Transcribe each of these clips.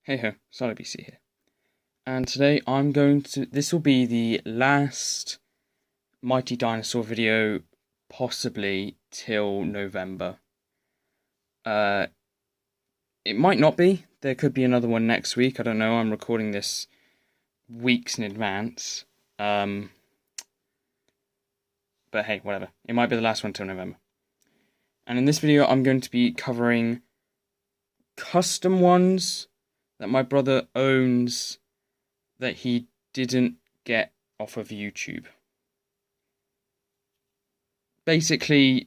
Hey ho, Spidey CC here. And today this will be the last Mighty Dinosaur video, possibly till November. It might not be, there could be another one next week, I don't know, I'm recording this weeks in advance. But hey, whatever, it might be the last one till November. And in this video I'm going to be covering custom ones that my brother owns that he didn't get off of YouTube. Basically,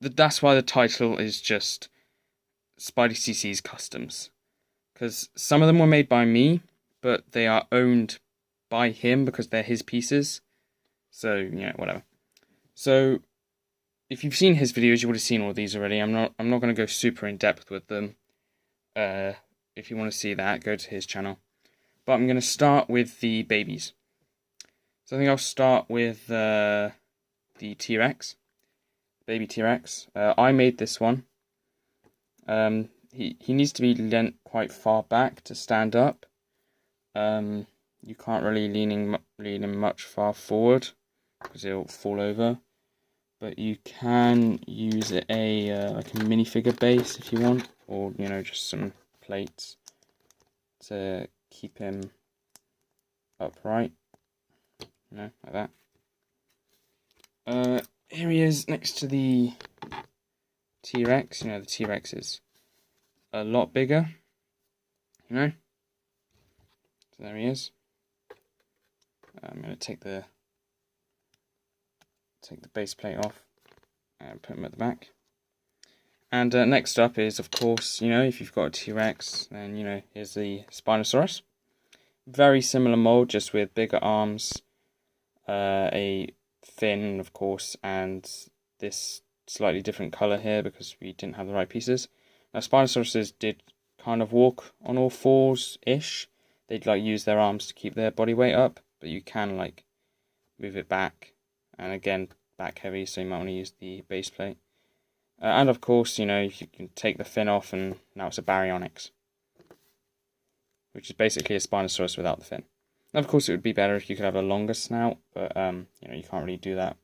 that's why the title is just Spidey CC's Customs. Because some of them were made by me, but they are owned by him because they're his pieces. So, whatever. So, if you've seen his videos, you would have seen all of these already. I'm not going to go super in depth with them. If you want to see that, go to his channel. But I'm going to start with the babies. So I think I'll start with the T-Rex. Baby T-Rex. I made this one. He needs to be leant quite far back to stand up. You can't really lean him much far forward because he'll fall over. But you can use like a minifigure base if you want, or just some plates to keep him upright, like that. Here he is next to the T-Rex. The T-Rex is a lot bigger, So there he is. I'm going to take the base plate off and put him at the back. And next up is, of course, if you've got a T-Rex, then, here's the Spinosaurus. Very similar mold, just with bigger arms, a fin, of course, and this slightly different colour here because we didn't have the right pieces. Now, Spinosauruses did kind of walk on all fours-ish. They'd, use their arms to keep their body weight up, but you can, move it back. And again, back heavy, so you might want to use the base plate. And of course, you can take the fin off, and now it's a baryonyx, which is basically a Spinosaurus without the fin. And of course, it would be better if you could have a longer snout, but you can't really do that.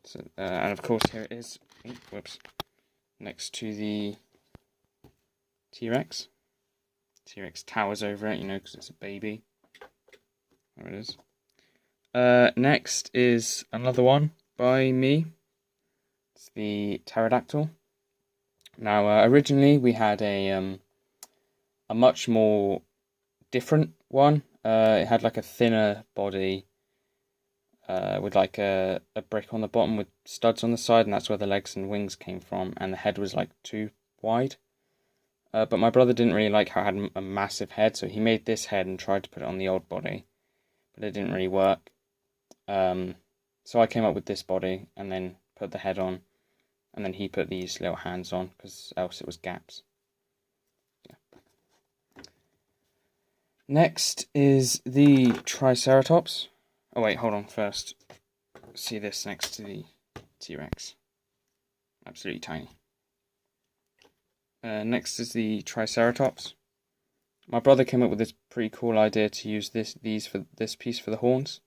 So, and of course, here it is. Whoops, next to the T-Rex. T-Rex towers over it, because it's a baby. There it is. Next is another one by me. It's the pterodactyl. Now, originally we had a much more different one. It had a thinner body with a brick on the bottom with studs on the side, and that's where the legs and wings came from, and the head was too wide. But my brother didn't really like how it had a massive head, so he made this head and tried to put it on the old body, but it didn't really work. So I came up with this body and then put the head on, and then he put these little hands on because else it was gaps. Next is the Triceratops. Oh wait, hold on first. See this next to the T-Rex. Absolutely tiny. Next is the Triceratops. My brother came up with this pretty cool idea to use this piece for the horns.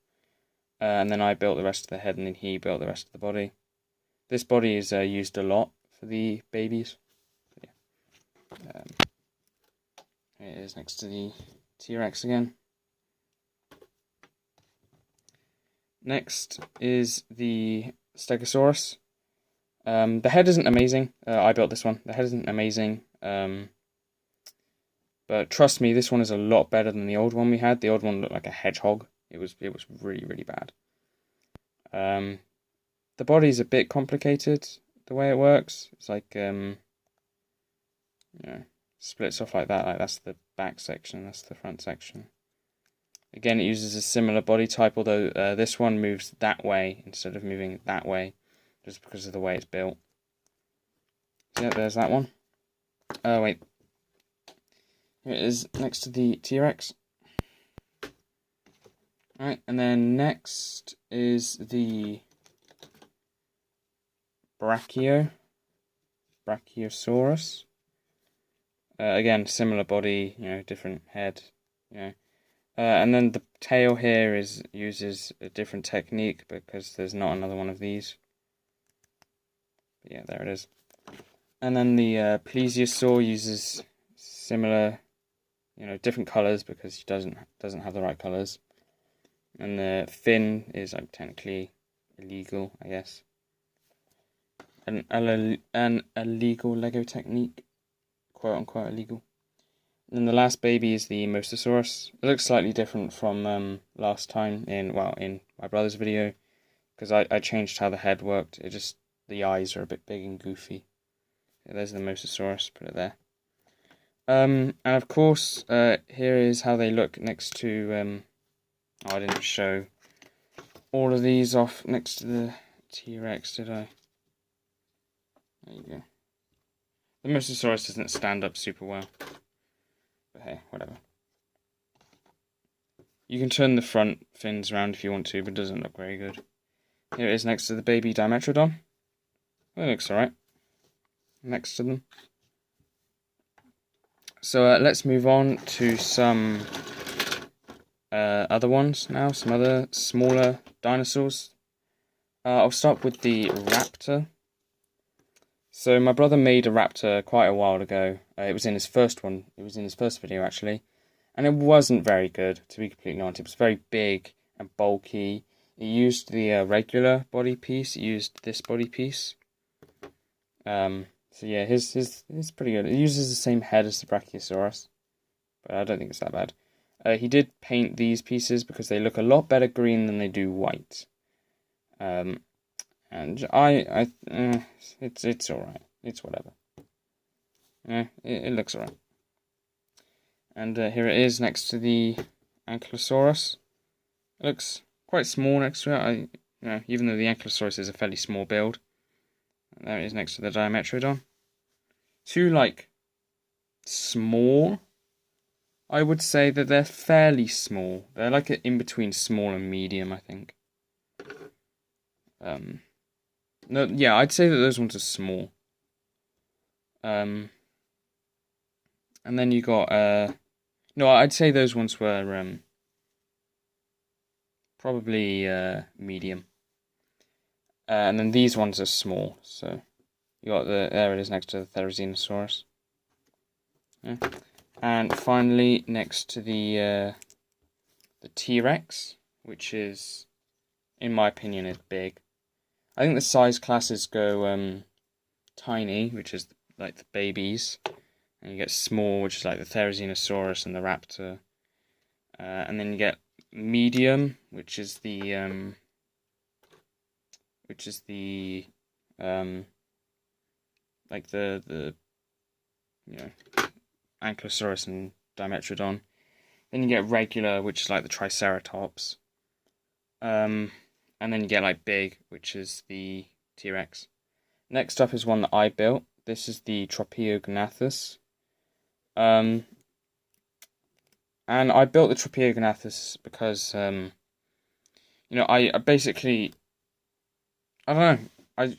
And then I built the rest of the head, and then he built the rest of the body. This body is used a lot for the babies. Here it is next to the T-Rex again. Next is the Stegosaurus. The head isn't amazing. I built this one. The head isn't amazing. But trust me, this one is a lot better than the old one we had. The old one looked like a hedgehog. It was really, really bad. The body's a bit complicated, the way it works. It's splits off like that. That's the back section, that's the front section. Again, it uses a similar body type, although this one moves that way instead of moving that way, just because of the way it's built. So yeah, there's that one. Oh, wait. Here it is next to the T-Rex. Alright, and then next is the Brachiosaurus. Again, similar body, different head, and then the tail here uses a different technique because there's not another one of these. But yeah, there it is. And then the plesiosaur uses similar, different colors because he doesn't have the right colors. And the fin is like technically illegal, I guess. An illegal Lego technique, quote unquote illegal. And the last baby is the mosasaurus. It looks slightly different from last time in my brother's video, because I changed how the head worked. The eyes are a bit big and goofy. Yeah, there's the mosasaurus. Put it there. And of course, here is how they look next to. I didn't show all of these off next to the T-Rex, did I? There you go. The mosasaurus doesn't stand up super well. But hey, whatever. You can turn the front fins around if you want to, but it doesn't look very good. Here it is next to the baby Dimetrodon. Well, it looks alright. Next to them. So let's move on to some other ones now, some other smaller dinosaurs. I'll start with the raptor. So my brother made a raptor quite a while ago. It was in his first one. It was in his first video actually, and it wasn't very good, to be completely honest. It was very big and bulky. It used the regular body piece. It used this body piece. So yeah, his pretty good. It uses the same head as the Brachiosaurus, but I don't think it's that bad. He did paint these pieces because they look a lot better green than they do white. And it's alright. It's whatever. It looks alright. And here it is next to the Ankylosaurus. It looks quite small next to it. Even though the Ankylosaurus is a fairly small build. And there it is next to the Dimetrodon. Two small. I would say that they're fairly small. They're like in between small and medium, I think. No, yeah, I'd say that those ones are small. And then you got no, I'd say those ones were probably medium. And then these ones are small. So you got there it is next to the Therizinosaurus. Yeah. And finally, next to the T-Rex, which is, in my opinion, is big. I think the size classes go tiny, which is like the babies, and you get small, which is like the Therizinosaurus and the raptor, and then you get medium, which is the like the Ankylosaurus and Dimetrodon. Then you get regular, which is like the Triceratops. And then you get like big, which is the T-Rex. Next up is one that I built. This is the trapiognathus. And I built the trapiognathus because I basically, I don't know,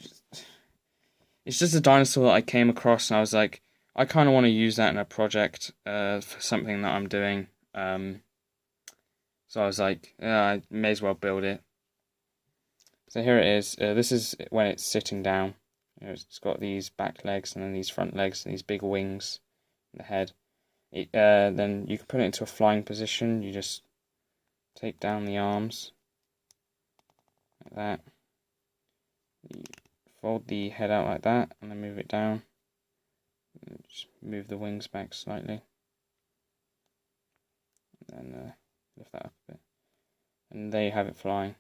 it's just a dinosaur that I came across and I was like, I kind of want to use that in a project for something that I'm doing. So I was like, yeah, I may as well build it. So here it is. This is when it's sitting down. It's got these back legs and then these front legs and these big wings in the head. Then you can put it into a flying position. You just take down the arms like that. You fold the head out like that and then move it down. Just move the wings back slightly. And then lift that up a bit. And there you have it flying.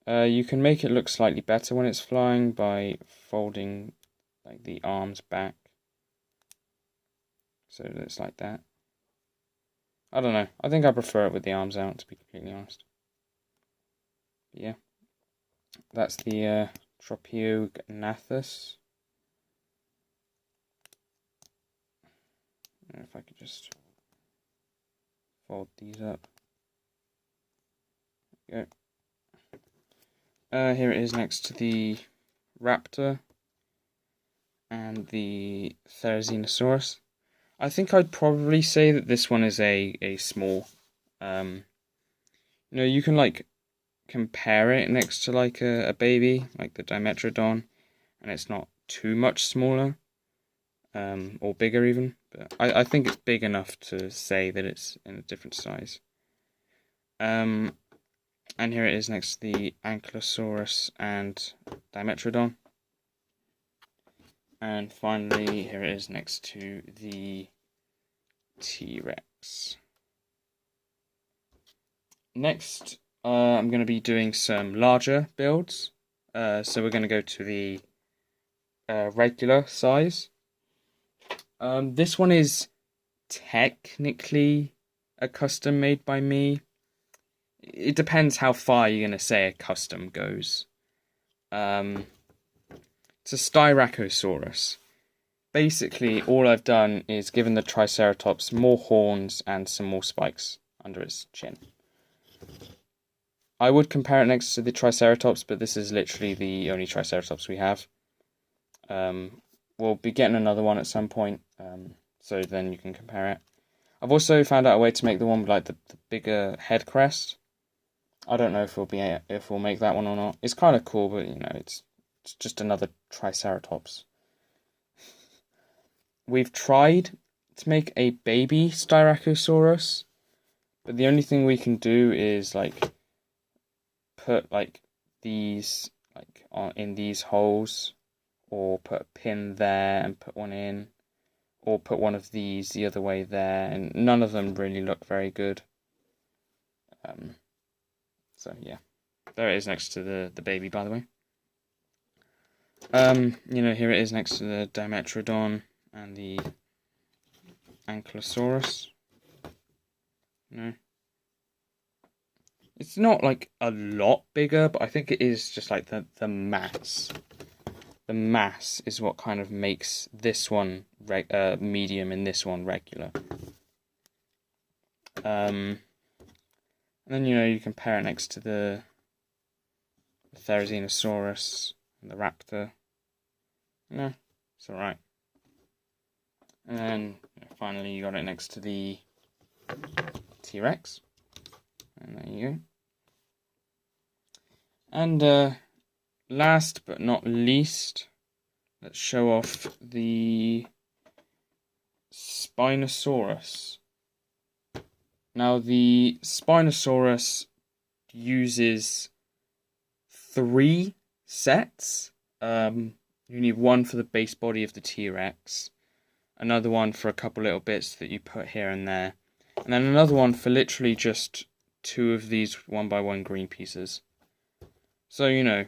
You can make it look slightly better when it's flying by folding like the arms back. So that it's like that. I don't know. I think I prefer it with the arms out, to be completely honest. But yeah. That's the trapiognathus. If I could just fold these up. There we go. Here it is next to the raptor and the Therizinosaurus. I think I'd probably say that this one is a small. You know, you can like compare it next to like a baby, like the Dimetrodon, and it's not too much smaller, or bigger even. But I think it's big enough to say that it's in a different size. And here it is next to the Ankylosaurus and Dimetrodon. And finally, here it is next to the T-Rex. Next, I'm going to be doing some larger builds. So we're going to go to the regular size. This one is technically a custom made by me. It depends how far you're going to say a custom goes. It's a Styracosaurus. Basically, all I've done is given the Triceratops more horns and some more spikes under its chin. I would compare it next to the Triceratops, but this is literally the only Triceratops we have. We'll be getting another one at some point, so then you can compare it. I've also found out a way to make the one with like the bigger head crest. I don't know if we'll make that one or not. It's kind of cool, but you know, it's just another Triceratops. We've tried to make a baby Styracosaurus, but the only thing we can do is like put like these like in these holes, or put a pin there and put one in, or put one of these the other way there, and none of them really look very good. So yeah, there it is next to the baby, by the way. You know, here it is next to the Dimetrodon and the Ankylosaurus. No, it's not like a lot bigger, but I think it is just like the mass. The mass is what kind of makes this one medium and this one regular. And then, you know, you compare it next to the Therizinosaurus and the raptor. No, it's alright. And then finally you got it next to the T-Rex. And there you go. And last but not least, let's show off the Spinosaurus. Now, the Spinosaurus uses 3 sets. You need one for the base body of the T-Rex, another one for a couple little bits that you put here and there, and then another one for literally just 2 of these 1x1 green pieces. So, you know,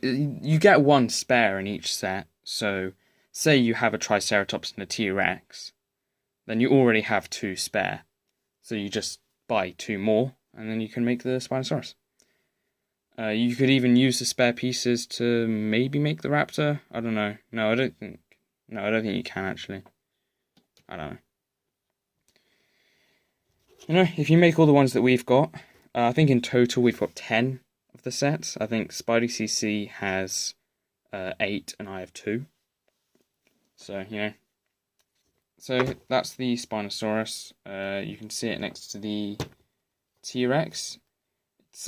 you get 1 spare in each set. So, say you have a Triceratops and a T-Rex, then you already have 2 spare. So you just buy 2 more, and then you can make the Spinosaurus. You could even use the spare pieces to maybe make the raptor. I don't know. No, I don't think you can actually. I don't know. You know, if you make all the ones that we've got, I think in total we've got 10 of the sets. I think Spidey CC has 8 and I have 2. So, you know. So that's the Spinosaurus. You can see it next to the T-Rex. It's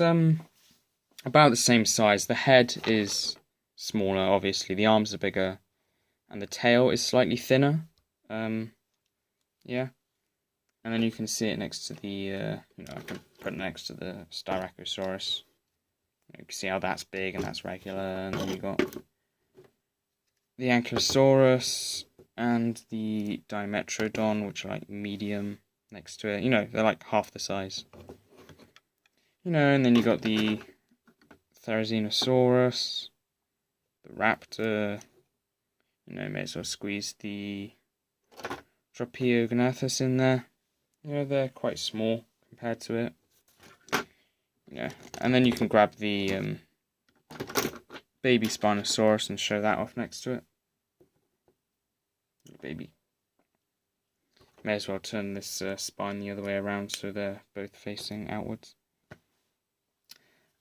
about the same size. The head is smaller, obviously. The arms are bigger, and the tail is slightly thinner. Yeah. And then you can see it next to the, I can put it next to the Styracosaurus. You can see how that's big and that's regular. And then you've got the Ankylosaurus and the Dimetrodon, which are like medium next to it. You know, they're like half the size. You know, and then you got the Therizinosaurus, the raptor. You know, may as well squeeze the trapiognathus in there. You know, they're quite small compared to it. You know, and then you can grab the baby Spinosaurus and show that off next to it. Baby. May as well turn this spine the other way around so they're both facing outwards.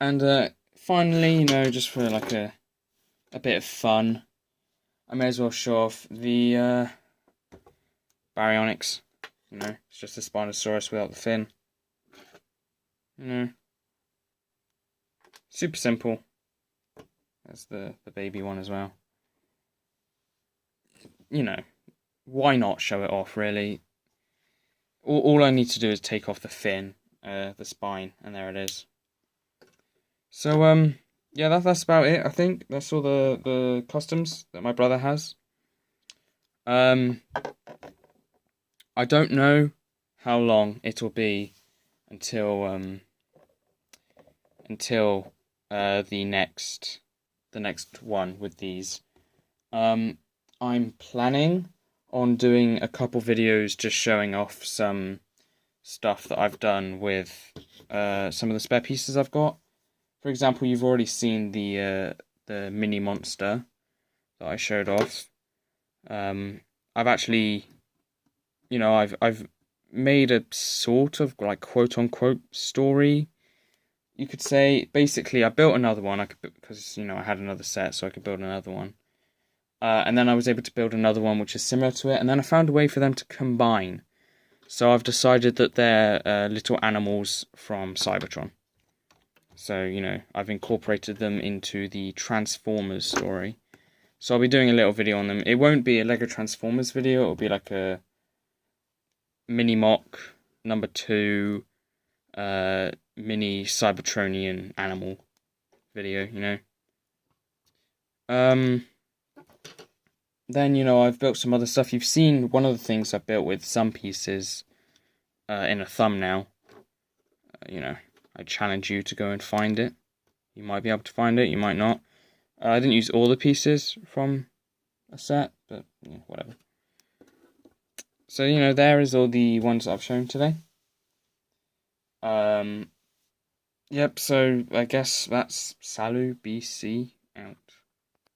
And finally, you know, just for like a bit of fun, I may as well show off the baryonyx. You know, it's just a Spinosaurus without the fin. You know, super simple. That's the baby one as well. You know, why not show it off, really? All I need to do is take off the fin, the spine, and there it is. So, yeah, that's about it, I think. That's all the customs that my brother has. I don't know how long it'll be until the next one with these. I'm planning on doing a couple videos just showing off some stuff that I've done with some of the spare pieces I've got. For example, you've already seen the mini monster that I showed off. I've actually, you know, I've made a sort of like quote unquote story, you could say. Basically, I built another one. Because you know I had another set, so I could build another one. And then I was able to build another one which is similar to it, and then I found a way for them to combine. So I've decided that they're little animals from Cybertron. So, you know, I've incorporated them into the Transformers story. So I'll be doing a little video on them. It won't be a LEGO Transformers video, it'll be like a mini mock number 2 mini Cybertronian animal video, you know. Then, you know, I've built some other stuff. You've seen one of the things I built with some pieces in a thumbnail. You know, I challenge you to go and find it. You might be able to find it, you might not. I didn't use all the pieces from a set, but yeah, whatever. So, you know, there is all the ones that I've shown today. Yep, so I guess that's Salut BC.